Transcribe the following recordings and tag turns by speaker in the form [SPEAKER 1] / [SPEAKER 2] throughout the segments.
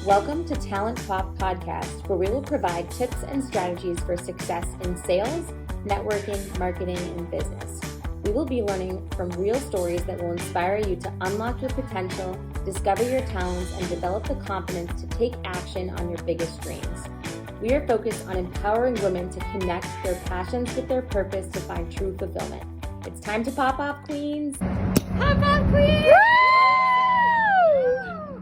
[SPEAKER 1] Welcome to Talent Pop Podcast, where we will provide tips and strategies for success in sales, networking, marketing, and business. We will be learning from real stories that will inspire you to unlock your potential, discover your talents, and develop the confidence to take action on your biggest dreams. We are focused on empowering women to connect their passions with their purpose to find true fulfillment. It's time to pop off, queens! Pop off, queens!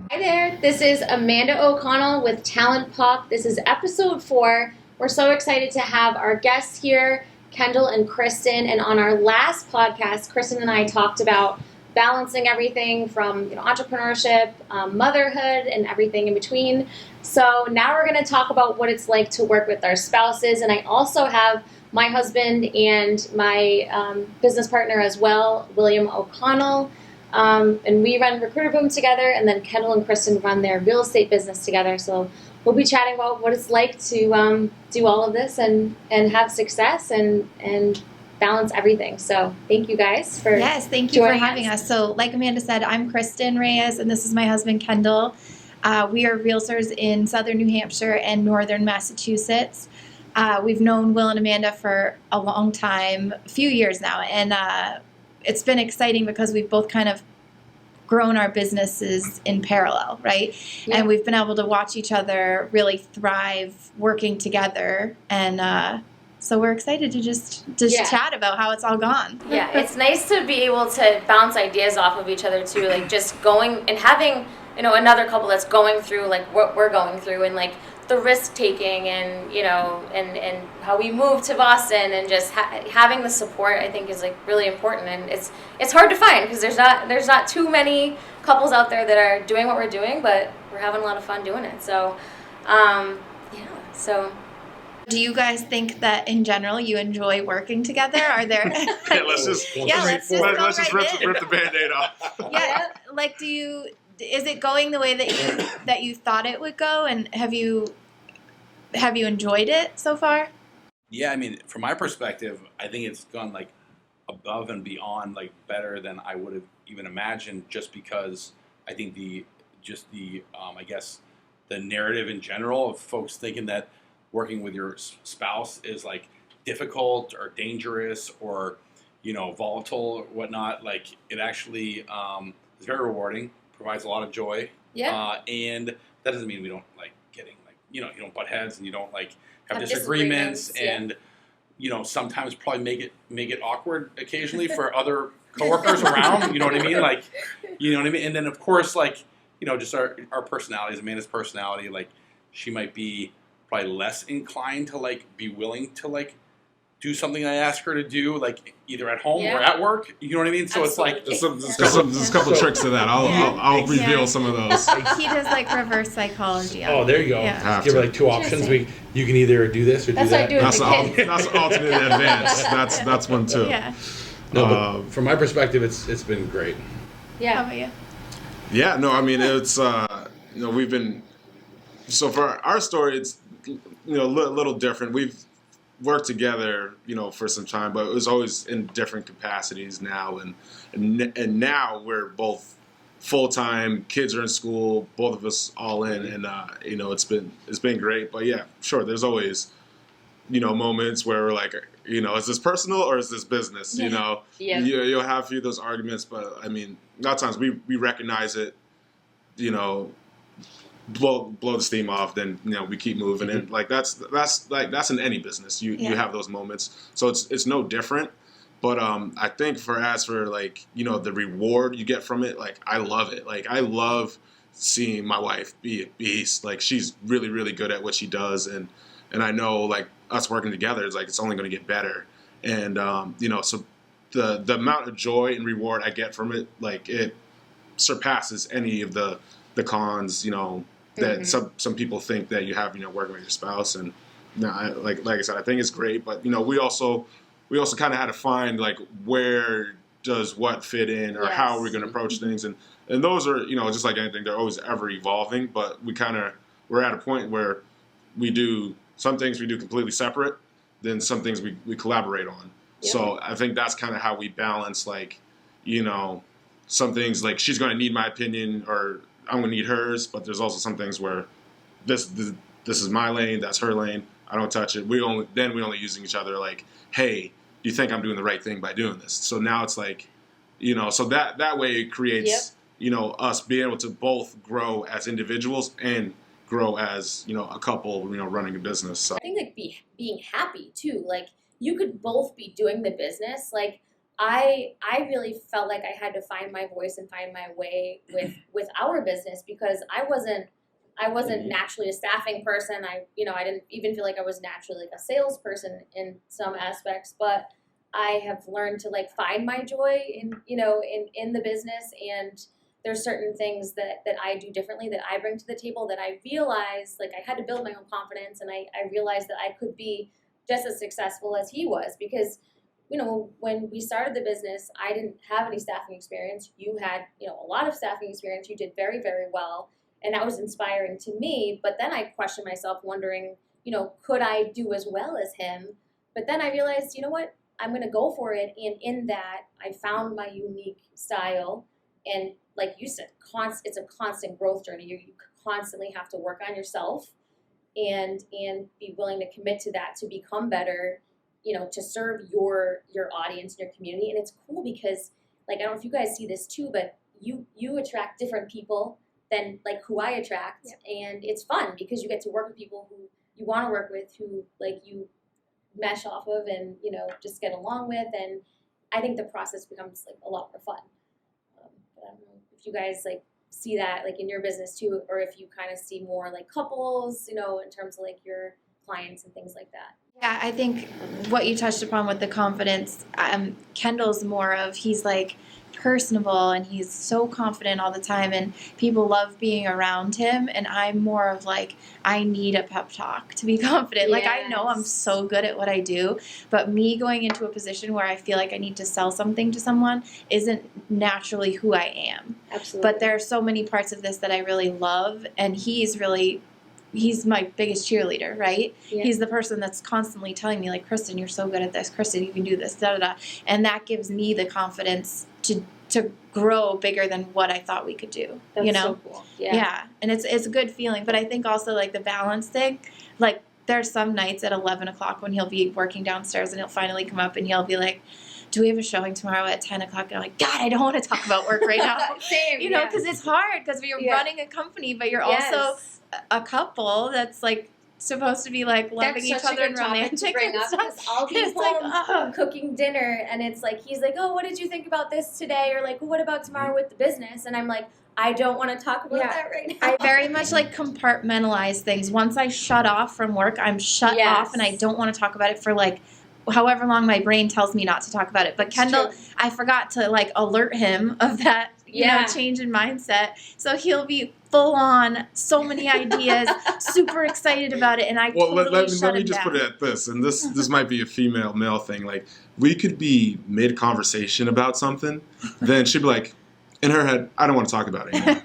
[SPEAKER 1] Hi there, this is Amanda O'Connell with Talent Pop. This is episode 4. We're so excited to have our guests here, Kendall and Kristin. And on our last podcast, Kristin and I talked about balancing everything from entrepreneurship, motherhood, and everything in between. So now we're going to talk about what it's like to work with our spouses. And I also have my husband and my business partner as well, William O'Connell. And we run Recruiterboom together, and then Kendall and Kristin run their real estate business together. So we'll be chatting about what it's like to do all of this and have success and balance everything. So thank you guys for
[SPEAKER 2] thank you for having us. So like Amanda said, I'm Kristin Reyes, and this is my husband, Kendall. We are realtors in southern New Hampshire and northern Massachusetts. We've known Will and Amanda for a long time, a few years now, and it's been exciting because we've both kind of grown our businesses in parallel, right? Yeah. And we've been able to watch each other really thrive working together. And so we're excited to just chat about how it's all gone.
[SPEAKER 3] Yeah, it's nice to be able to bounce ideas off of each other too, like just going and having, another couple that's going through like what we're going through and like the risk taking and and how we moved to Boston and just having the support I think is like really important, and it's hard to find because there's not too many couples out there that are doing what we're doing, but we're having a lot of fun doing it. So so
[SPEAKER 2] do you guys think that in general you enjoy working together? Are there
[SPEAKER 4] let's just rip the Band-Aid off.
[SPEAKER 2] Yeah, like is it going the way that you thought it would go, and have you enjoyed it so far?
[SPEAKER 4] Yeah, I mean, from my perspective, I think it's gone like above and beyond, like better than I would have even imagined. Just because I think the narrative in general of folks thinking that working with your spouse is like difficult or dangerous or volatile or whatnot. Like it actually is very rewarding. Provides a lot of joy. Yeah. And that doesn't mean we don't like getting like, you don't butt heads and you don't like have disagreements and, sometimes probably make it awkward occasionally for other coworkers around, you know what I mean? Like, you know what I mean? And then of course, like, just our personalities, Amanda's personality, like she might be probably less inclined to like be willing to like do something I ask her to do, like either at home or at work. You know what I mean? So
[SPEAKER 3] Absolutely.
[SPEAKER 4] It's like
[SPEAKER 5] there's a couple of tricks to that. I'll reveal some of those.
[SPEAKER 2] He does like reverse psychology.
[SPEAKER 6] Oh, there you go.
[SPEAKER 2] Yeah.
[SPEAKER 6] Give her like 2 options. You can either do this or do that.
[SPEAKER 5] That's the alternate advance. That's one too.
[SPEAKER 2] Yeah.
[SPEAKER 6] No, but from my perspective, it's been great.
[SPEAKER 2] Yeah. How about you?
[SPEAKER 5] Yeah. No, I mean it's we've been for our story. It's a little different. We've worked together, for some time, but it was always in different capacities now, and now we're both full time. Kids are in school, both of us all in, and it's been great. But yeah, sure, there's always moments where we're like, is this personal or is this business?
[SPEAKER 3] Yeah.
[SPEAKER 5] You'll have a few of those arguments, but I mean, a lot of times we recognize it, blow the steam off, then we keep moving, and like that's in any business. You have those moments, so it's no different. But I think for like the reward you get from it, like I love it. Like I love seeing my wife be a beast. Like she's really really good at what she does, and I know like us working together is like it's only going to get better. And so the amount of joy and reward I get from it, like it surpasses any of the cons. That some people think that you have, working with your spouse, and like I said, I think it's great. But we also kind of had to find like where does what fit in, or how are we going to approach things, and those are just like anything, they're always ever evolving. But we're at a point where we do some things we do completely separate, then some things we collaborate on. Yep. So I think that's kind of how we balance like some things like she's going to need my opinion or I'm going to need hers, but there's also some things where this is my lane, that's her lane. I don't touch it. We only using each other like, hey, do you think I'm doing the right thing by doing this? So now it's like, so that way it creates, us being able to both grow as individuals and grow as, a couple, running a business. So
[SPEAKER 3] I think like being happy too. Like you could both be doing the business. Like I really felt like I had to find my voice and find my way with our business because I wasn't naturally a staffing person. I didn't even feel like I was naturally like a salesperson in some aspects, but I have learned to like find my joy in the business, and there's certain things that I do differently that I bring to the table that I realized like I had to build my own confidence, and I realized that I could be just as successful as he was because when we started the business, I didn't have any staffing experience. You had a lot of staffing experience. You did very, very well. And that was inspiring to me. But then I questioned myself, wondering, could I do as well as him? But then I realized, you know what? I'm going to go for it. And in that, I found my unique style. And like you said, it's a constant growth journey. You constantly have to work on yourself and be willing to commit to that to become better, to serve your audience and your community. And it's cool because, like, I don't know if you guys see this too, but you attract different people than like who I attract. Yeah. And it's fun because you get to work with people who you want to work with, who like you mesh off of and, just get along with. And I think the process becomes like a lot more fun. But I don't know if you guys like see that like in your business too, or if you kind of see more like couples, in terms of like your clients and things like that.
[SPEAKER 2] Yeah, I think what you touched upon with the confidence, Kendall's more of, he's like personable and he's so confident all the time and people love being around him, and I'm more of like, I need a pep talk to be confident. Yes. Like I know I'm so good at what I do, but me going into a position where I feel like I need to sell something to someone isn't naturally who I am.
[SPEAKER 1] Absolutely.
[SPEAKER 2] But there are so many parts of this that I really love, and he's my biggest cheerleader, right? Yeah. He's the person that's constantly telling me, like, Kristin, you're so good at this. Kristin, you can do this, da-da-da. And that gives me the confidence to grow bigger than what I thought we could do.
[SPEAKER 1] That's so cool.
[SPEAKER 2] Yeah. And it's a good feeling. But I think also, like, the balance thing, like, there's some nights at 11 o'clock when he'll be working downstairs and he'll finally come up and he'll be like, do we have a showing tomorrow at 10 o'clock? And I'm like, God, I don't want to talk about work right now.
[SPEAKER 1] Same,
[SPEAKER 2] because it's hard because you're running a company, but you're also a couple that's like supposed to be like loving each other and romantic
[SPEAKER 3] to bring
[SPEAKER 2] and
[SPEAKER 3] up,
[SPEAKER 2] stuff.
[SPEAKER 3] I'll be home cooking dinner and it's like he's like, oh, what did you think about this today? Or like, what about tomorrow with the business? And I'm like, I don't want to talk about that right now.
[SPEAKER 2] I very much like compartmentalize things. Once I shut off from work, I'm shut off and I don't want to talk about it for like however long my brain tells me not to talk about it. But Kendall, I forgot to like alert him of that change in mindset. So he'll be full on, so many ideas, super excited about it, and I totally
[SPEAKER 5] let me just put it at this, and this might be a female male thing. Like we could be mid conversation about something, then she'd be like, in her head, I don't want to talk about it anymore.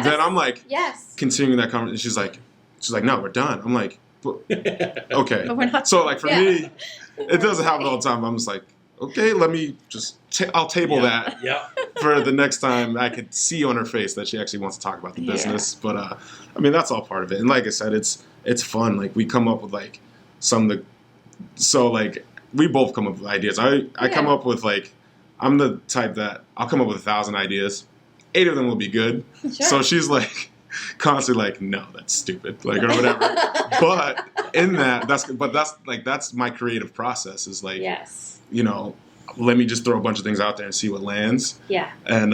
[SPEAKER 5] Then I'm like, continuing that conversation. She's like, no, we're done. I'm like, okay.
[SPEAKER 2] But we're not.
[SPEAKER 5] So like for me, it doesn't happen all the time. I'm just like, okay, let me just I'll table that for the next time I could see on her face that she actually wants to talk about the business. But I mean, that's all part of it. And like I said, it's fun. Like we come up with like we both come up with ideas. I come up with like, I'm the type that I'll come up with 1,000 ideas. 8 of them will be good. Sure. So she's like constantly like, no, that's stupid, like or whatever. But in that, that's my creative process is like, let me just throw a bunch of things out there and see what lands.
[SPEAKER 1] Yeah.
[SPEAKER 5] And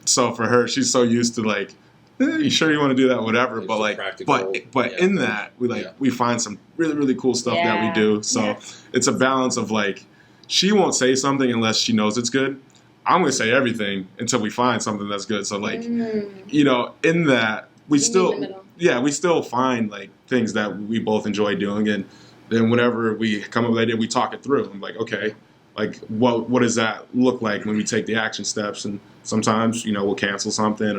[SPEAKER 5] so for her, she's so used to like, you sure you want to do that, whatever. But like, but in that we find some really, really cool stuff that we do. So it's a balance of like, she won't say something unless she knows it's good. I'm going to say everything until we find something that's good. So like, in that we still find like things that we both enjoy doing. And then whenever we come up with an idea, we talk it through. I'm like, okay, like what does that look like when we take the action steps? And sometimes, we'll cancel something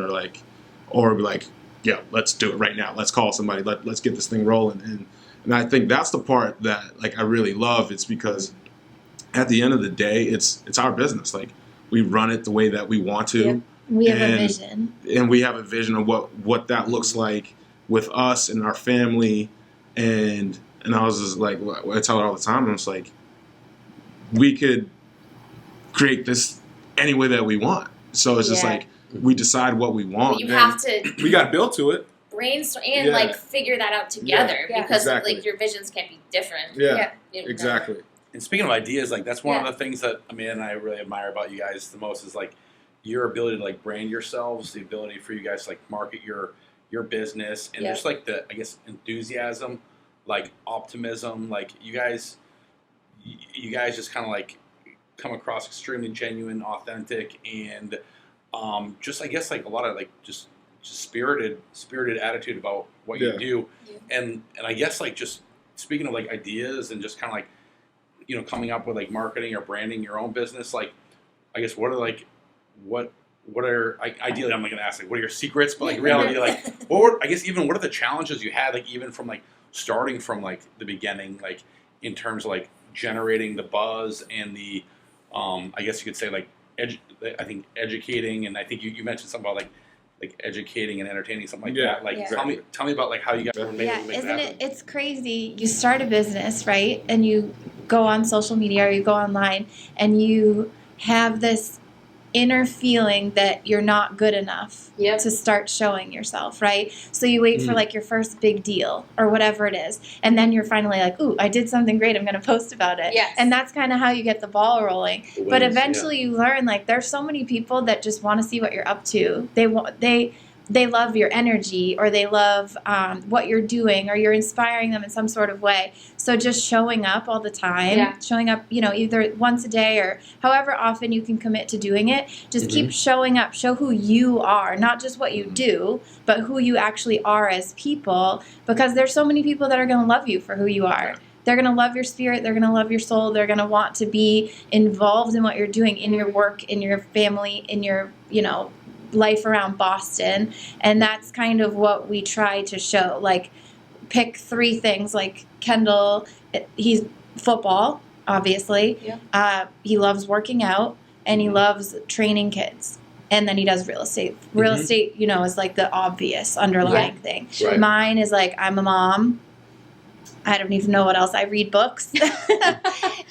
[SPEAKER 5] or be like, yeah, let's do it right now. Let's call somebody. Let's get this thing rolling. And I think that's the part that like I really love. It's because at the end of the day, it's our business. Like we run it the way that we want to.
[SPEAKER 2] Yep. We have a vision.
[SPEAKER 5] And we have a vision of what that looks like. with us and our family, and I was just like, I tell her all the time, I'm just like, we could create this any way that we want. So it's just like, we decide what we want.
[SPEAKER 3] But you have to
[SPEAKER 4] We got built to it.
[SPEAKER 3] brainstorm and like figure that out together because like your visions can't be different.
[SPEAKER 5] Exactly.
[SPEAKER 4] And speaking of ideas, like that's one of the things that Amanda and I really admire about you guys the most is like your ability to like brand yourselves, the ability for you guys to like market your business, and just like the, I guess, enthusiasm, like optimism, like you guys just kind of like come across extremely genuine, authentic, and just I guess like a lot of like just spirited attitude about what you do, and I guess like just speaking of like ideas and just kind of like, you know, coming up with like marketing or branding your own business, like I guess what are ideally I'm not gonna ask like what are your secrets, but like reality like what are the challenges you had, like even from like starting from like the beginning, like in terms of like generating the buzz and the I guess you could say like I think educating, and I think you mentioned something about like educating and entertaining, something like that. Like tell me about like how you guys were making it happen.
[SPEAKER 2] It's crazy. You start a business, right? And you go on social media or you go online and you have this inner feeling that you're not good enough to start showing yourself, right? So you wait for like your first big deal or whatever it is, and then you're finally like, ooh, I did something great, I'm going to post about it. And that's kind of how you get the ball rolling. But eventually you learn like there's so many people that just want to see what you're up to. They love your energy, or they love what you're doing, or you're inspiring them in some sort of way. So just showing up all the time, showing up, you know, either once a day or however often you can commit to doing it. Just keep showing up. Show who you are, not just what you do, but who you actually are as people. Because there's so many people that are going to love you for who you are. They're going to love your spirit. They're going to love your soul. They're going to want to be involved in what you're doing, in your work, in your family, in your, you know, life around Boston. And that's kind of what we try to show. Like, pick 3 things. Like Kendall, he's football, obviously. He loves working out, and he loves training kids. And then he does real estate. Real estate, you know, is like the obvious underlying thing. Mine is like, I'm a mom. I don't even know what else. I read books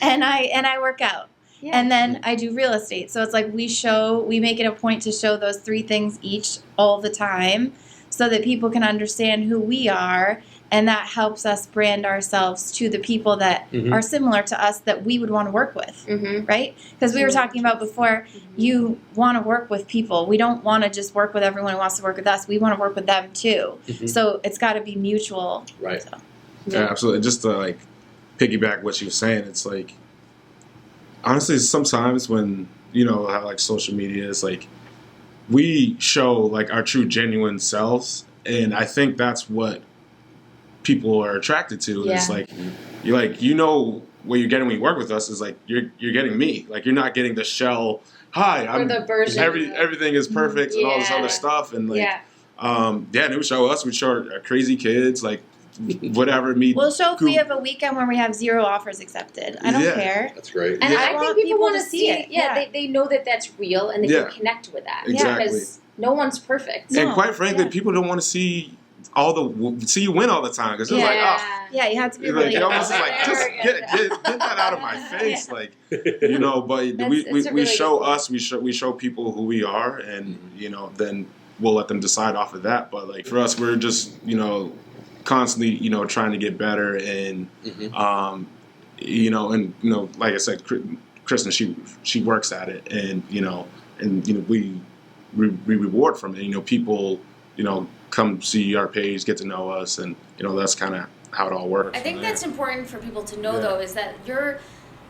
[SPEAKER 2] and I work out. And then I do real estate. So it's like we make it a point to show those 3 things each all the time so that people can understand who we are, and that helps us brand ourselves to the people that are similar to us that we would want to work with, right? Because we were talking about before, you want to work with people. We don't want to just work with everyone who wants to work with us. We want to work with them too. So it's got to be mutual.
[SPEAKER 6] Right.
[SPEAKER 2] So.
[SPEAKER 5] Yeah, absolutely. Just to like piggyback what you were saying, it's like, honestly, sometimes when, you know, how like social media is like, we show like our true genuine selves, and I think that's what people are attracted to. It's like, you're like, you know, what you're getting when you work with us is like you're getting me. Like, you're not getting the shell. Hi, I'm
[SPEAKER 1] the version.
[SPEAKER 5] Everything is perfect and all this other stuff, and like they would show us. We show our crazy kids, like whatever.
[SPEAKER 2] We'll show if we have a weekend where we have 0 offers accepted. I don't care.
[SPEAKER 6] That's great.
[SPEAKER 1] And I think people want to see it. They know that that's real, and they can connect with that.
[SPEAKER 5] Exactly.
[SPEAKER 1] Because no one's perfect.
[SPEAKER 5] And quite frankly, people don't want to see you win all the time, because it's like,
[SPEAKER 2] you have to be really
[SPEAKER 5] like, almost like, just get that out of my face, like, you know. But we show us, we show people who we are, and you know, then we'll let them decide off of that. But like for us, we're just, you know, constantly, you know, trying to get better, and you know, like I said, Kristin, she works at it, and you know, we reward from it. You know, people, you know, come see our page, get to know us, and you know, that's kind of how it all works.
[SPEAKER 3] I think that's important for people to know, though, is that you're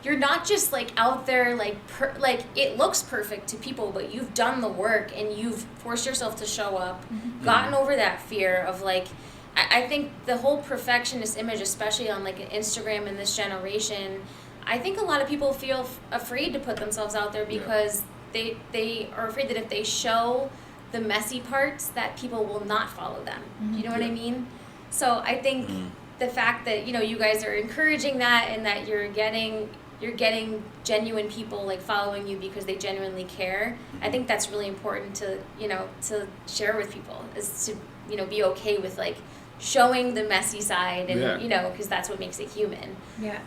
[SPEAKER 3] not just like out there like it looks perfect to people, but you've done the work and you've forced yourself to show up, gotten over that fear of like. I think the whole perfectionist image, especially on like Instagram in this generation, I think a lot of people feel afraid to put themselves out there because they are afraid that if they show the messy parts, that people will not follow them. You know what I mean? So I think the fact that, you know, you guys are encouraging that, and that you're getting genuine people like following you because they genuinely care. I think that's really important to, you know, to share with people, is to be okay with like showing the messy side and
[SPEAKER 5] Yeah.
[SPEAKER 3] because that's what makes it human.
[SPEAKER 2] Yeah.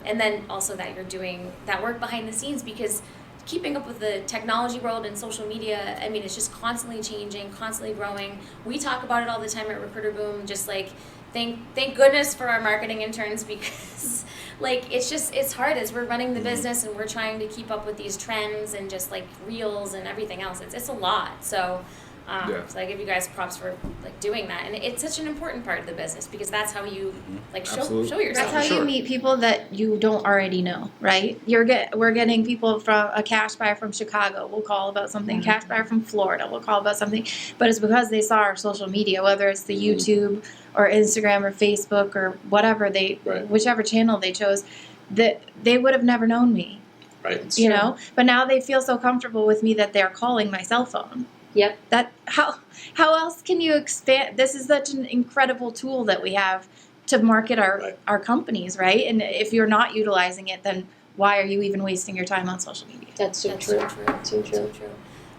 [SPEAKER 3] And then also that you're doing that work behind the scenes, because keeping up with the technology world and social media, I mean, it's just constantly changing, constantly growing. We talk about it all the time at Recruiterboom, just like thank goodness for our marketing interns, because like it's hard as we're running the business and we're trying to keep up with these trends and just like reels and everything else. It's a lot. So so I give you guys props for like doing that, and it's such an important part of the business, because that's how you like show yourself.
[SPEAKER 2] That's how you meet people that you don't already know, right? We're getting people from a cash buyer from Chicago. We'll call about something. Cash buyer from Florida. We'll call about something. But it's because they saw our social media, whether it's the YouTube or Instagram or Facebook or whatever whichever channel they chose, that they would have never known me.
[SPEAKER 6] Right.
[SPEAKER 2] You know, but now they feel so comfortable with me that they're calling my cell phone.
[SPEAKER 1] Yep.
[SPEAKER 2] That how else can you expand? This is such an incredible tool that we have to market our companies, right? And if you're not utilizing it, then why are you even wasting your time on social media?
[SPEAKER 1] That's so true. So true.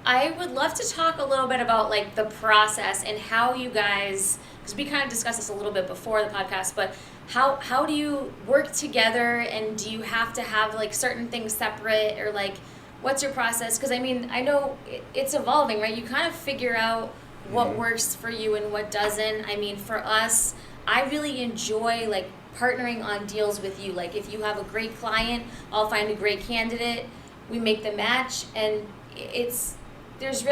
[SPEAKER 3] I would love to talk a little bit about like the process and how you guys, because we kind of discussed this a little bit before the podcast, but how do you work together, and do you have to have like certain things separate, or like what's your process? Because I mean, I know it's evolving, right? You kind of figure out what works for you and what doesn't. I mean, for us, I really enjoy like partnering on deals with you. Like if you have a great client, I'll find a great candidate, we make the match, and it sounds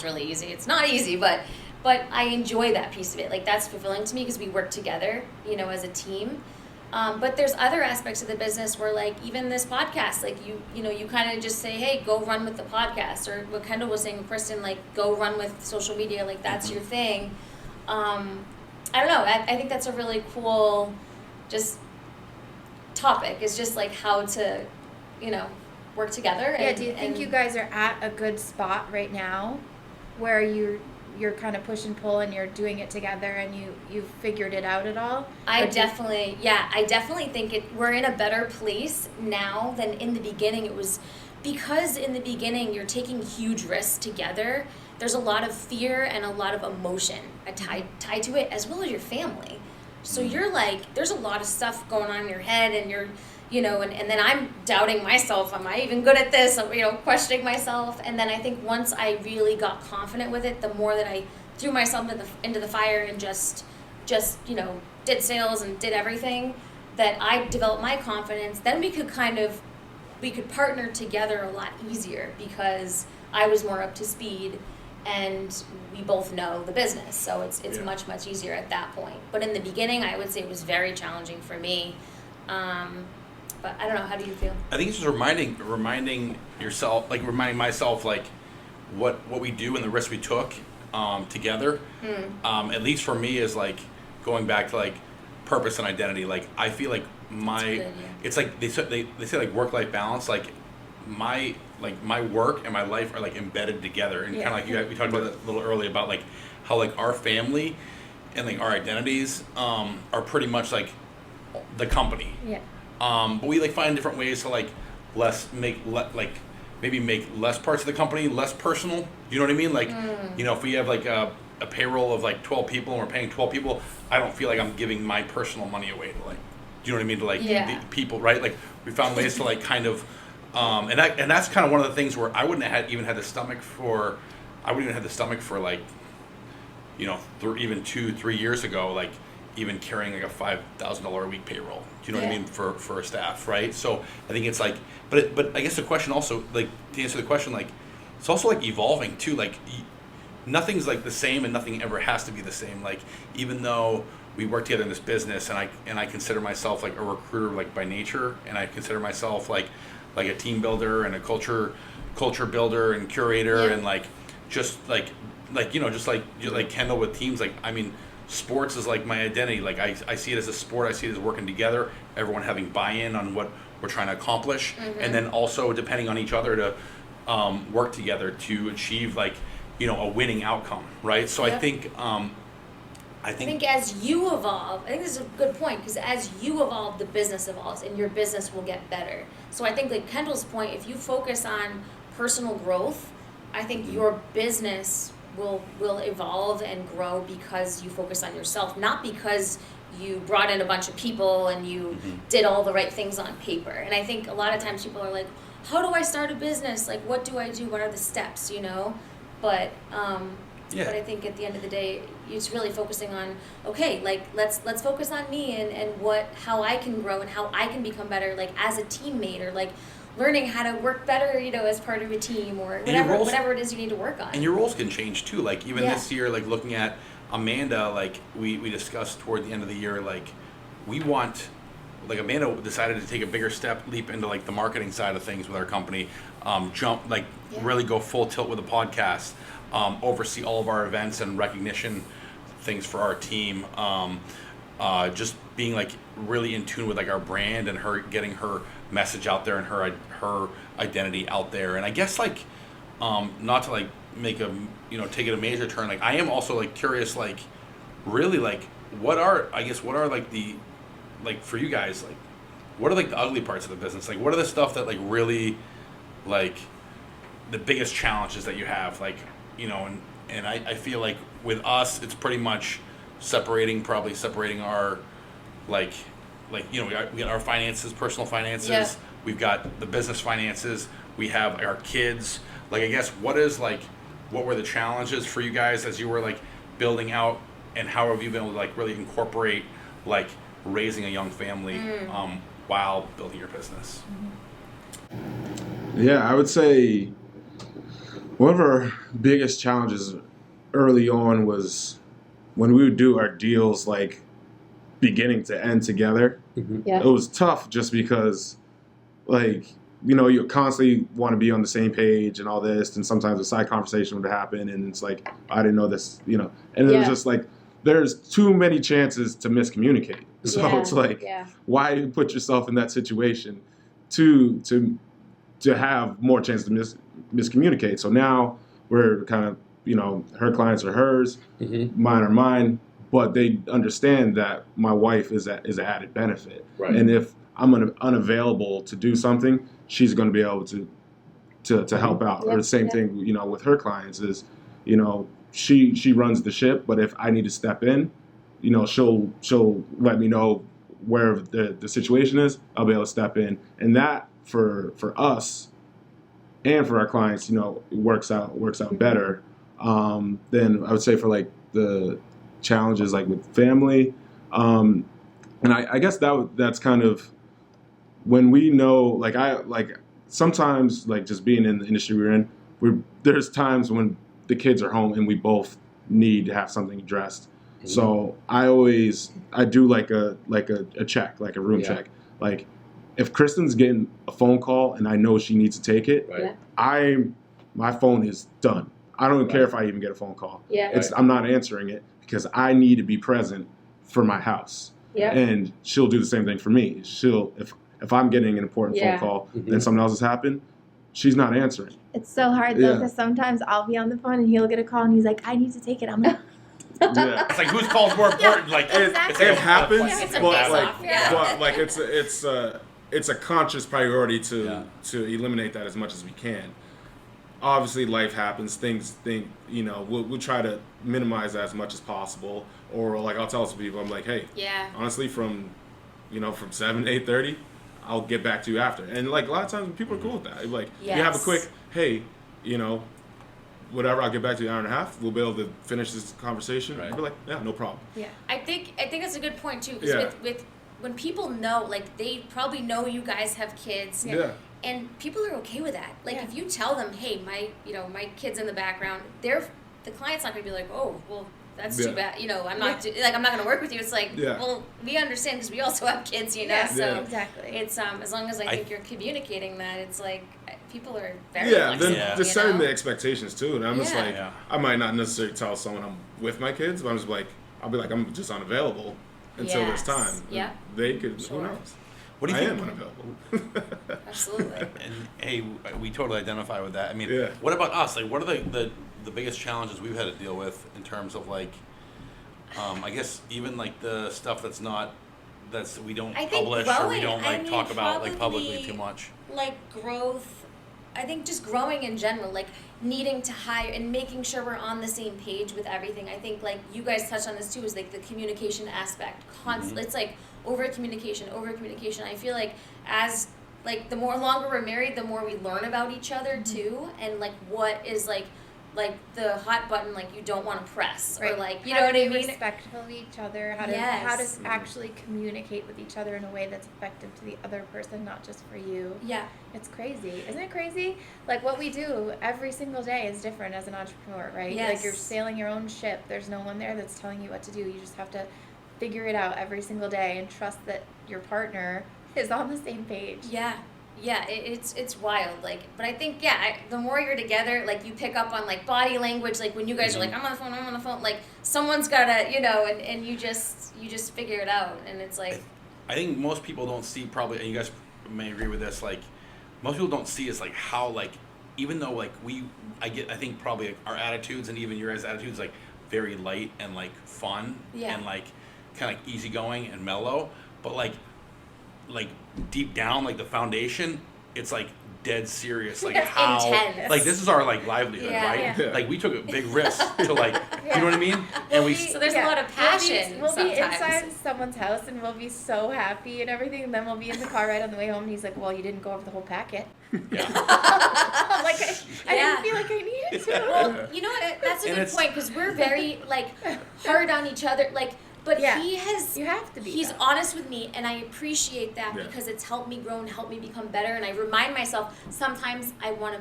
[SPEAKER 3] really easy. It's not easy, but I enjoy that piece of it. Like that's fulfilling to me, because we work together, as a team. But there's other aspects of the business where, like, even this podcast, like you kind of just say, hey, go run with the podcast, or what Kendall was saying, Kristin, like, go run with social media, like that's your thing. I don't know. I think that's a really cool, just topic. It's just like how to, work together.
[SPEAKER 2] Yeah. Do you think you guys are at a good spot right now, where you're kind of push and pull and you're doing it together and you've figured it out at all?
[SPEAKER 3] I definitely think we're in a better place now than in the beginning. It was because in the beginning you're taking huge risks together. There's a lot of fear and a lot of emotion tied to it, as well as your family. So you're like, there's a lot of stuff going on in your head, and you're, and then I'm doubting myself. Am I even good at this? I'm, questioning myself. And then I think once I really got confident with it, the more that I threw myself into the fire and just did sales and did everything, that I developed my confidence. Then we could partner together a lot easier, because I was more up to speed and we both know the business. So it's much, much easier at that point. But in the beginning, I would say it was very challenging for me. But I don't know. How do you feel?
[SPEAKER 4] I think it's just reminding yourself, like reminding myself, like what we do and the risks we took together. At least for me, is like going back to like purpose and identity. Like I feel like it's like they say like work-life balance. Like my work and my life are like embedded together, and kind of like we talked about that a little earlier about like how like our family and like our identities are pretty much like the company.
[SPEAKER 2] Yeah.
[SPEAKER 4] But we like find different ways to like maybe make less parts of the company less personal. You know what I mean? Like, if we have like a payroll of like 12 people and we're paying 12 people, I don't feel like I'm giving my personal money away to like, do you know what I mean? To like the people, right? Like we found ways to like kind of, and that's kind of one of the things where I wouldn't have even had the stomach for like, even 2-3 years ago, like even carrying like a $5,000 a week payroll. Do you know what I mean, for a staff, right? So I think it's like, but I guess the question also, like to answer the question, like it's also like evolving too. Like nothing's like the same, and nothing ever has to be the same. Like even though we work together in this business, and I consider myself like a recruiter like by nature, and I consider myself like a team builder and a culture builder and curator, and like just like Kendall with teams. Like I mean, sports is like my identity. Like I see it as a sport. I see it as working together, everyone having buy-in on what we're trying to accomplish, and then also depending on each other to work together to achieve like a winning outcome, right? So I think
[SPEAKER 3] as you evolve, I think this is a good point, because as you evolve, the business evolves and your business will get better. So I think like Kendall's point, if you focus on personal growth, I think your business will evolve and grow because you focus on yourself, not because you brought in a bunch of people and you did all the right things on paper. And I think a lot of times people are like, how do I start a business? Like, what do I do? What are the steps, you know? But but I think at the end of the day, it's really focusing on, okay, like let's focus on me and how I can grow and how I can become better, like as a teammate, or like learning how to work better, you know, as part of a team, or whatever it is you need to work on.
[SPEAKER 4] And your roles can change too. Like even this year, like looking at Amanda, like we discussed toward the end of the year, like we want, like Amanda decided to take a bigger leap into like the marketing side of things with our company, really go full tilt with the podcast, oversee all of our events and recognition things for our team, just being like really in tune with like our brand and her getting her message out there and her identity out there. And I guess like not to like make take it a major turn, like I am also like curious, like really like what are like the, like for you guys, like what are like the ugly parts of the business, like what are the stuff that like really like the biggest challenges that you have, like and I feel like with us it's pretty much separating our like we got our finances, personal finances, we've got the business finances, we have our kids. Like I guess what were the challenges for you guys as you were like building out, and how have you been able to like really incorporate like raising a young family while building your business?
[SPEAKER 5] Yeah, I would say one of our biggest challenges early on was when we would do our deals like beginning to end together. It was tough just because like you constantly want to be on the same page and all this, and sometimes a side conversation would happen and it's like, I didn't know this, and it was just like there's too many chances to miscommunicate. So it's like, why do you put yourself in that situation to have more chance to miscommunicate? So now we're kind of, her clients are hers, mine are mine, but they understand that my wife is an added benefit. Right. And if I'm unavailable to do something, she's going to be able to help out. Or the same thing, with her clients is, she runs the ship, but if I need to step in, she'll let me know where the situation is. I'll be able to step in, and that for us and for our clients, works out better than I would say for like the challenges like with family. And I guess that's kind of when we know, like sometimes like just being in the industry we're in, there's times when the kids are home and we both need to have something addressed. So I do like a check, like a room check. Like if Kristen's getting a phone call and I know she needs to take it, my phone is done. I don't care if I even get a phone call. I'm not answering it because I need to be present for my house. And she'll do the same thing for me. If I'm getting an important phone call and something else has happened, she's not answering.
[SPEAKER 2] It's so hard though, because sometimes I'll be on the phone and he'll get a call and he's like, I need to take it. I'm like,
[SPEAKER 4] it's like whose call's more important? Like
[SPEAKER 5] it happens,
[SPEAKER 3] but
[SPEAKER 5] like it's a conscious priority to eliminate that as much as we can. Obviously, life happens. We'll try to minimize that as much as possible. Or like I'll tell some people, I'm like, hey, honestly, from 7 to 8:30, I'll get back to you after. And like a lot of times people are cool with that. Like you have a quick, hey, whatever, I'll get back to you in an hour and a half. We'll be able to finish this conversation. Right. We're like, yeah, no problem.
[SPEAKER 3] Yeah, I think that's a good point too. Because with when people know, like they probably know you guys have kids. And people are okay with that. Like if you tell them, hey, my kid's in the background, the client's not gonna be like, oh, well, that's too bad. I'm not I'm not gonna work with you. It's like, well, we understand because we also have kids. So
[SPEAKER 2] exactly.
[SPEAKER 3] It's as long as I think you're communicating that, it's like people are very flexible.
[SPEAKER 5] Then just setting the expectations too. And I'm just like, I might not necessarily tell someone I'm with my kids, but I'm just like, I'll be like, I'm just unavailable until there's time.
[SPEAKER 3] Yeah.
[SPEAKER 5] They could. Who knows?
[SPEAKER 4] What do you think?
[SPEAKER 5] I am unavailable.
[SPEAKER 3] Absolutely.
[SPEAKER 4] And hey, we totally identify with that. I mean, what about us? Like, what are the biggest challenges we've had to deal with in terms of like, I guess even like the stuff we don't publish or we don't talk about like publicly too much.
[SPEAKER 3] Like growth I think just growing in general, like needing to hire and making sure we're on the same page with everything. I think like you guys touched on this too, is like the communication aspect. It's like over communication. I feel like as like the more longer we're married, the more we learn about each other too, and like what is like the hot button like you don't want to press, or like you know what I mean.
[SPEAKER 2] Respectful of each other, how to actually communicate with each other in a way that's effective to the other person, not just for you.
[SPEAKER 3] Yeah,
[SPEAKER 2] it's crazy, isn't it crazy? Like what we do every single day is different as an entrepreneur, right?
[SPEAKER 3] Yes.
[SPEAKER 2] Like you're sailing your own ship. There's no one there that's telling you what to do. You just have to figure it out every single day and trust that your partner is on the same page.
[SPEAKER 3] Yeah, it's wild. Like, but I think the more you're together, like you pick up on like body language. Like when you guys are like, I'm on the phone. Like someone's gotta, and you just figure it out. And it's like,
[SPEAKER 4] I think most people don't see, probably, and you guys may agree with this. Like most people don't see is like how, like, even though like I think probably like, our attitudes and even your guys' attitudes like very light and like fun and like kind of like easygoing and mellow, but like deep down, like the foundation, it's like dead serious. Like how
[SPEAKER 3] intense.
[SPEAKER 4] Like this is our like livelihood, right? Yeah. Like we took a big risk to like you know what I mean? And
[SPEAKER 3] so there's a lot of passion.
[SPEAKER 2] We'll be inside someone's house and we'll be so happy and everything, and then we'll be in the car right on the way home and he's like, well, you didn't go over the whole packet.
[SPEAKER 4] Yeah.
[SPEAKER 2] Like I didn't feel like I needed to.
[SPEAKER 3] Well, you know what? That's a good point, because we're very like hard on each other, like. But you have to be. He's honest with me, and I appreciate that because it's helped me grow and helped me become better. And I remind myself sometimes I want to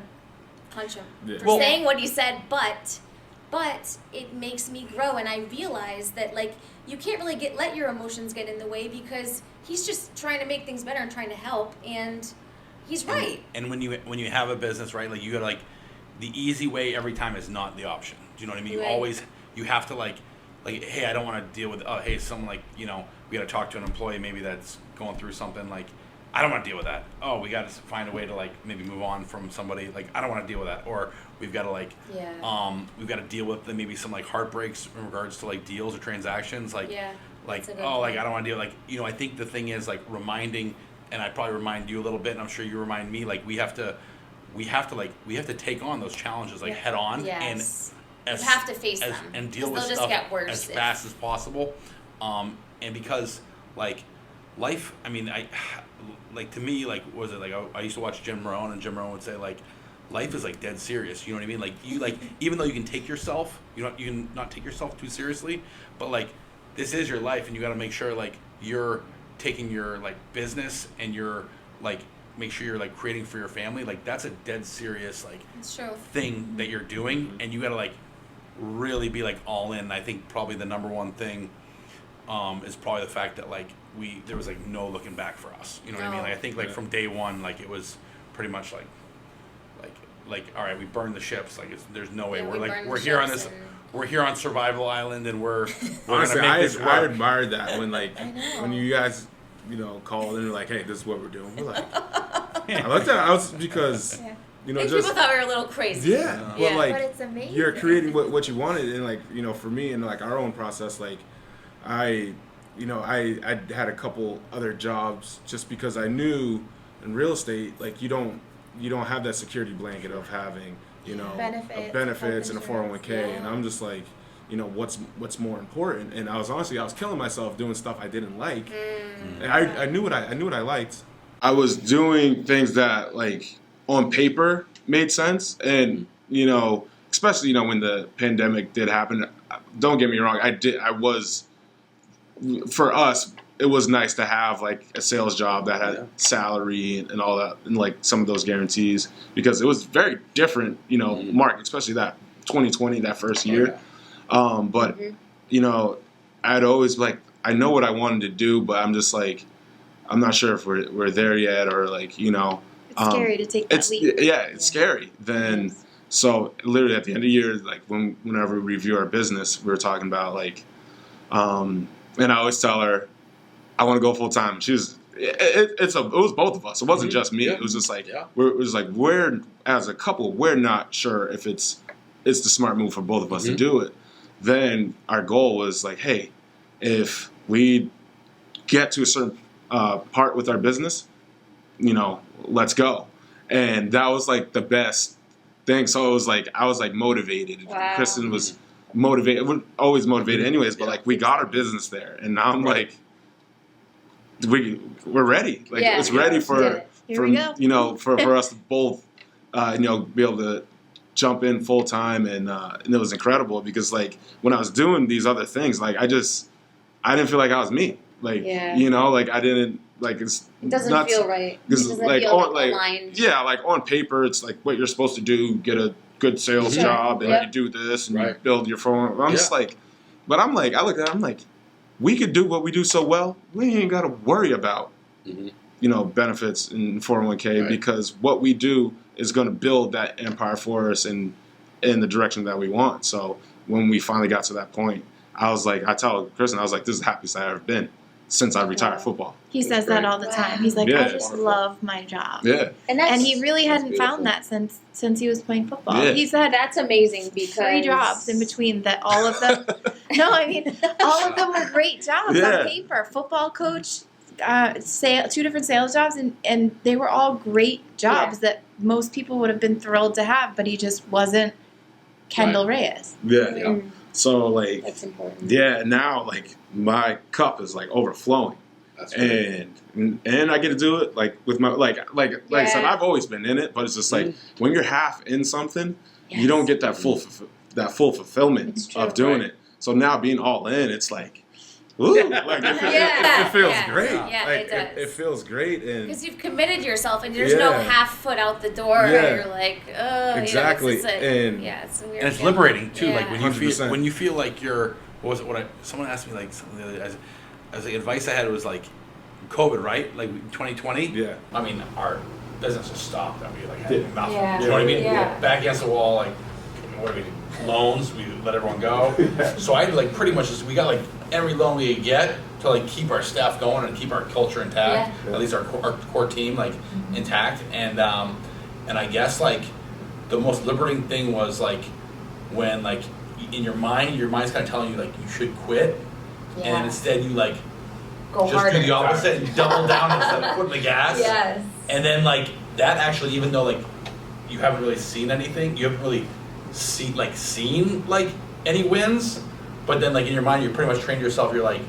[SPEAKER 3] punch him for saying what he said, but it makes me grow, and I realize that like you can't really let your emotions get in the way, because he's just trying to make things better and trying to help, and he's right.
[SPEAKER 4] And when you have a business, right, like you gotta like the easy way every time is not the option. Do you know what I mean?
[SPEAKER 3] Right.
[SPEAKER 4] You have to like, hey, I don't want to deal with, hey, someone like, we got to talk to an employee maybe that's going through something, like, I don't want to deal with that. Oh, we got to find a way to, like, maybe move on from somebody, like, I don't want to deal with that. Or we've got to, like, we've got to deal with maybe some, like, heartbreaks in regards to, like, deals or transactions, like, like, oh, like, I don't want to deal, like, I think the thing is, like, reminding, and I probably remind you a little bit, and I'm sure you remind me, like, we have to take on those challenges, like, head on, and you have
[SPEAKER 3] to face them
[SPEAKER 4] and deal with stuff as fast as possible, and because like life, I mean, to me, like, what was it like? I used to watch Jim Rohn, and Jim Rohn would say like, life is like dead serious. You know what I mean? Like you like even though you can take yourself, you can not take yourself too seriously, but like this is your life, and you got to make sure like you're taking your like business and you're like make sure you're like creating for your family. Like that's a dead serious like thing that you're doing, and you got to like really be like all in. I think probably the number one thing is probably the fact that like there was like no looking back for us. You know what I mean? Like I think like from day one, like it was pretty much like all right, we burned the ships. Like there's no way we're here on this. We're here on Survival Island, and we're
[SPEAKER 5] honestly,
[SPEAKER 4] gonna make this work.
[SPEAKER 5] I admired that when like when you guys called and you're like, hey, this is what we're doing. We're like, I looked at it. I was because.
[SPEAKER 3] People thought we were a little crazy.
[SPEAKER 5] Yeah. Well, like,
[SPEAKER 2] but it's amazing.
[SPEAKER 5] You're creating what you wanted, and like, for me and like our own process, like, I had a couple other jobs just because I knew in real estate, like, you don't have that security blanket of having, benefits and a 401k, and I'm just like, what's more important? And I was killing myself doing stuff I didn't like, and I knew what I liked. I was doing things that like on paper made sense, and especially when the pandemic did happen, don't get me wrong, for us it was nice to have like a sales job that had salary and all that, and like some of those guarantees, because it was very different market, especially that 2020, that first year. But I'd always like, I know what I wanted to do, but I'm just like, I'm not sure if we're there yet, or like
[SPEAKER 2] it's scary to take that leap.
[SPEAKER 5] Yeah, it's scary. Then, so literally at the end of the year, like whenever we review our business, we were talking about like, and I always tell her, I want to go full time. She was, it was both of us. It wasn't just me. It was just like, we're as a couple, we're not sure if it's the smart move for both of us to do it. Then our goal was like, hey, if we get to a certain part with our business, let's go. And that was like the best thing. So it was like, I was like motivated.
[SPEAKER 1] Wow.
[SPEAKER 5] Kristen was motivated, we're always motivated anyways, but like we got our business there. And now I'm like, we're ready. Like it's ready for
[SPEAKER 2] Here we go.
[SPEAKER 5] you know, for us to both, you know, be able to jump in full time. And it was incredible because like when I was doing these other things, like I didn't feel like I was me. Like, you know, like I didn't, like it
[SPEAKER 1] doesn't feel right. It doesn't
[SPEAKER 5] like,
[SPEAKER 1] feel aligned.
[SPEAKER 5] Yeah, like on paper, it's like what you're supposed to do, get a good sales job, and you do this, and you build your phone. I'm just like, but I'm like, I look at it, I'm like, we could do what we do so well, we ain't got to worry about, you know, benefits in 401k because what we do is going to build that empire for us in the direction that we want. So when we finally got to that point, I was like, I tell Kristen, I was like, this is the happiest I've ever been since I retired football.
[SPEAKER 2] He says that all the time. He's like, I just love my job.
[SPEAKER 5] Yeah.
[SPEAKER 2] And he really hadn't found that since he was playing football.
[SPEAKER 5] Yeah.
[SPEAKER 2] He said
[SPEAKER 1] that's amazing because
[SPEAKER 2] 3 jobs in between that all of them. No, I mean all of them were great jobs on paper. Football coach, 2 different sales jobs, and they were all great jobs that most people would have been thrilled to have, but he just wasn't Kendall Reyes.
[SPEAKER 5] Yeah. So like
[SPEAKER 1] that's important.
[SPEAKER 5] Yeah, now like my cup is like overflowing.
[SPEAKER 6] That's great.
[SPEAKER 5] And I get to do it like with my like I said, I've always been in it, but it's just like when you're half in something, you don't get that full fulfillment of doing it. So now being all in, it's like, woo, like it feels great.
[SPEAKER 3] Yeah,
[SPEAKER 5] like,
[SPEAKER 3] it does.
[SPEAKER 5] It feels great, and
[SPEAKER 3] because you've committed yourself, and there's no half foot out the door. Where you're like,
[SPEAKER 5] exactly,
[SPEAKER 3] you know, it's a weird.
[SPEAKER 4] And it's liberating too.
[SPEAKER 3] Yeah.
[SPEAKER 4] Like when you feel like you're. What was it? Someone asked me like something the other day. As the advice I had was like, COVID, right? Like 2020.
[SPEAKER 5] Yeah.
[SPEAKER 4] I mean, our business was stopped. I mean, like had nothing.
[SPEAKER 3] Yeah.
[SPEAKER 4] You know what I mean?
[SPEAKER 3] Yeah.
[SPEAKER 4] Back against the wall. Like, what do we do? Loans. We let everyone go. So I like pretty much just we got like every loan we could get to like keep our staff going and keep our culture intact. At least our core team like intact. And I guess like the most liberating thing was like when like in your mind's kind of telling you like you should quit, and instead you like
[SPEAKER 3] go
[SPEAKER 4] just
[SPEAKER 3] harder.
[SPEAKER 4] do the opposite and double down instead of putting the gas.
[SPEAKER 3] Yes.
[SPEAKER 4] And then like that actually, even though like you haven't really seen anything, you haven't really seen like any wins, but then like in your mind you pretty much trained yourself. You're like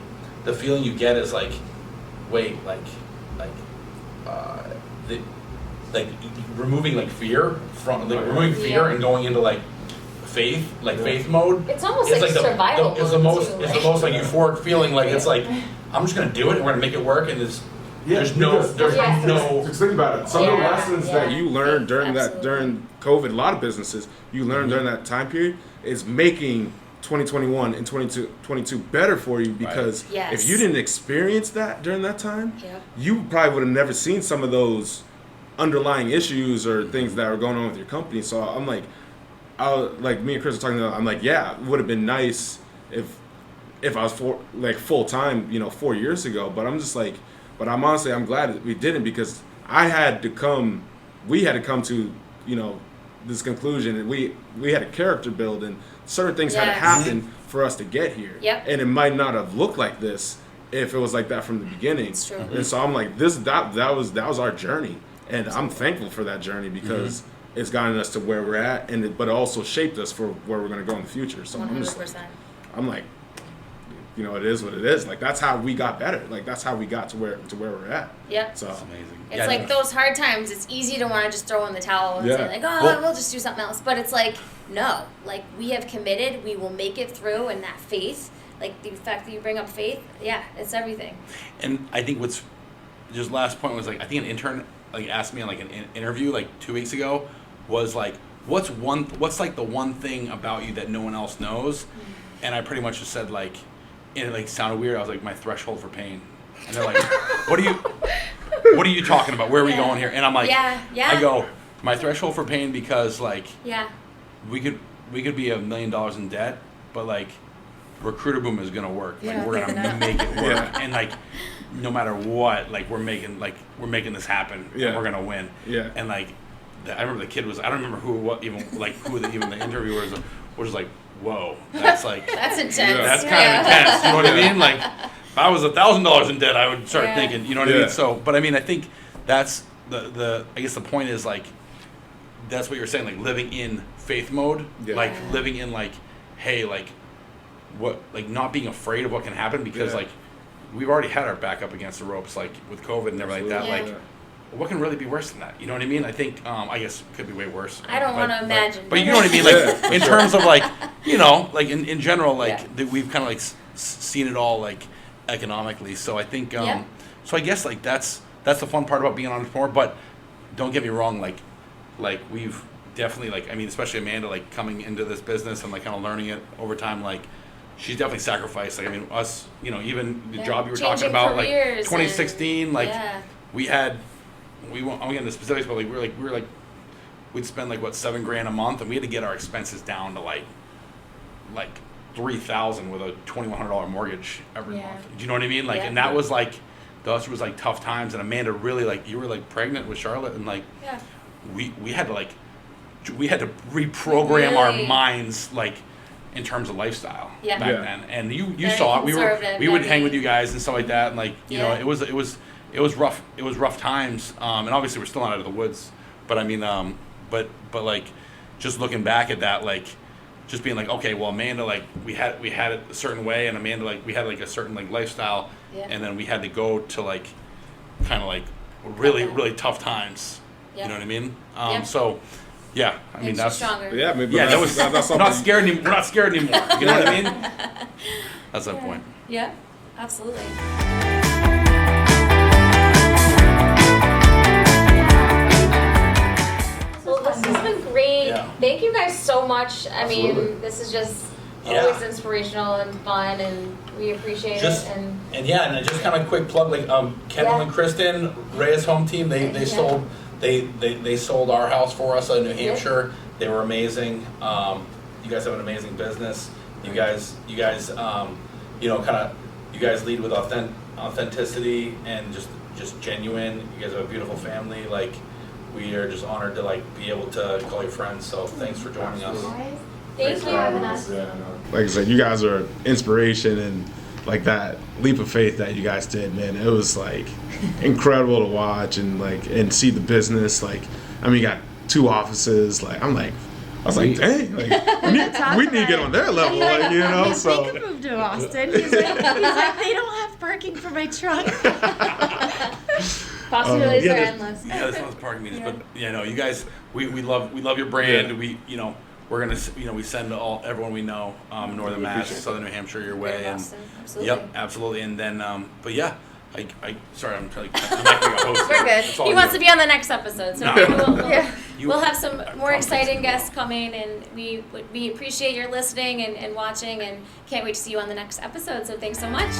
[SPEAKER 4] the feeling you get is like, wait, like removing like fear from like removing fear and going into like faith, like faith mode.
[SPEAKER 3] It's almost like survival mode.
[SPEAKER 4] It's the most like euphoric feeling. Like it's like I'm just gonna do it and we're gonna make it work. And there's no.
[SPEAKER 5] Just think about it. Some of the lessons that you learned during COVID, a lot of businesses you learned during that time period is making 2021 and 2022 better for you because if you didn't experience that during that time, you probably would have never seen some of those underlying issues or things that were going on with your company. So I'm like, like me and Chris were talking about, I'm like, yeah, it would have been nice if I was full time, 4 years ago. But I'm just like, but I'm glad that we didn't because we had to come to, this conclusion, and we had a character build and certain things had to happen for us to get here. And it might not have looked like this if it was like that from the beginning.
[SPEAKER 3] It's true.
[SPEAKER 5] And so I'm like, that was our journey, and I'm thankful for that journey because it's gotten us to where we're at, but it also shaped us for where we're going to go in the future. So
[SPEAKER 3] 100%.
[SPEAKER 5] I'm like, it is what it is. Like that's how we got better. Like that's how we got to where we're at.
[SPEAKER 3] Yep.
[SPEAKER 5] So
[SPEAKER 4] That's amazing.
[SPEAKER 3] It's like those hard times. It's easy to want to just throw in the towel and say like, we'll just do something else. But it's like, no, like we have committed. We will make it through, and that faith, like the fact that you bring up faith, it's everything.
[SPEAKER 4] And I think what's just last point was like I think an intern like asked me in like an interview like 2 weeks ago was like, what's like the one thing about you that no one else knows? And I pretty much just said like. And it like sounded weird. I was like, my threshold for pain. And they're like, what are you talking about? Where are we going here? And I'm like, I go, my threshold for pain because like, we could be $1 million in debt, but like, Recruiterboom is gonna work. Like we're gonna make it work. And like, no matter what, like we're making this happen. And we're gonna win. And like, I remember the kid was. I don't remember who the interviewer was like. Whoa, that's like
[SPEAKER 3] that's intense.
[SPEAKER 4] That's kind of intense. You know what I mean? Like, if I was $1,000 in debt, I would start thinking. You know what I mean? So, but I mean, I think that's I guess the point is like, that's what you're saying, like living in faith mode, like living in like, hey, like what, like not being afraid of what can happen, because like we've already had our back up against the ropes, like with COVID and everything like that. Like, what can really be worse than that? You know what I mean? I think, I guess it could be way worse.
[SPEAKER 3] I don't want to imagine.
[SPEAKER 4] But you know what I mean? Like, in terms of like, you know, like in general, like we've kind of like seen it all like economically. So I think, so I guess like that's the fun part about being an entrepreneur. But don't get me wrong, like we've definitely like, I mean, especially Amanda, like coming into this business and like kind of learning it over time, like she's definitely sacrificed. Like, I mean, us, you know, even the job you were talking about, like 2016, like we had. We won't get into specifics, but like we were like we'd spend like what $7,000 a month, and we had to get our expenses down to like $3,000 with a $2,100 mortgage every month. Do you know what I mean? Like, and that was like, those was like tough times. And Amanda, really, like, you were like pregnant with Charlotte, and like we had to reprogram our minds, like in terms of lifestyle back then. And you saw it. We would hang with you guys and stuff like that, and like you know, it was rough. It was rough times, and obviously we're still not out of the woods. But I mean, but like, just looking back at that, like, just being like, okay, well, Amanda, like, we had it a certain way, and Amanda, like, we had like a certain like lifestyle, and then we had to go to like, kind of like, really tough times. You know what I mean? So, yeah, I mean that's
[SPEAKER 3] stronger.
[SPEAKER 5] That's
[SPEAKER 4] we're not scared anymore. We're not scared anymore. You know what I mean? That's that point.
[SPEAKER 3] Yeah, absolutely. Well, this has been great. Thank you guys so much. I mean, this is just always inspirational and fun, and we appreciate it.
[SPEAKER 4] And just kind of quick plug, like Kendall and Kristin, Reyes Home Team, they sold they sold our house for us in New Hampshire. They were amazing. You guys have an amazing business. You guys you know, you guys lead with authenticity and just genuine. You guys have a beautiful family. Like, we are just honored to like be able to call you friends. So thanks for joining us.
[SPEAKER 3] Thanks for having us.
[SPEAKER 5] Like I said, you guys are inspiration, and like that leap of faith that you guys did, man, it was like incredible to watch and see the business. Like, I mean, you got 2 offices. Like, I was like, dang, like, we need to get on their level, like, you know. So
[SPEAKER 2] we could move to Austin. He's like, they don't have parking for my truck.
[SPEAKER 1] Possibilities are endless.
[SPEAKER 4] That's not the parking meters, but you know, you guys, we love your brand. We, you know, we're gonna, you know, we send everyone we know, Northern Mass, Southern New Hampshire, your way, and
[SPEAKER 3] absolutely.
[SPEAKER 4] Absolutely, and then, but yeah. Sorry, I'm trying to. I'm not being a host.
[SPEAKER 3] We're good. He wants to be on the next episode, so maybe we'll have some more exciting guests coming, and we appreciate your listening and watching, and can't wait to see you on the next episode. So thanks so much.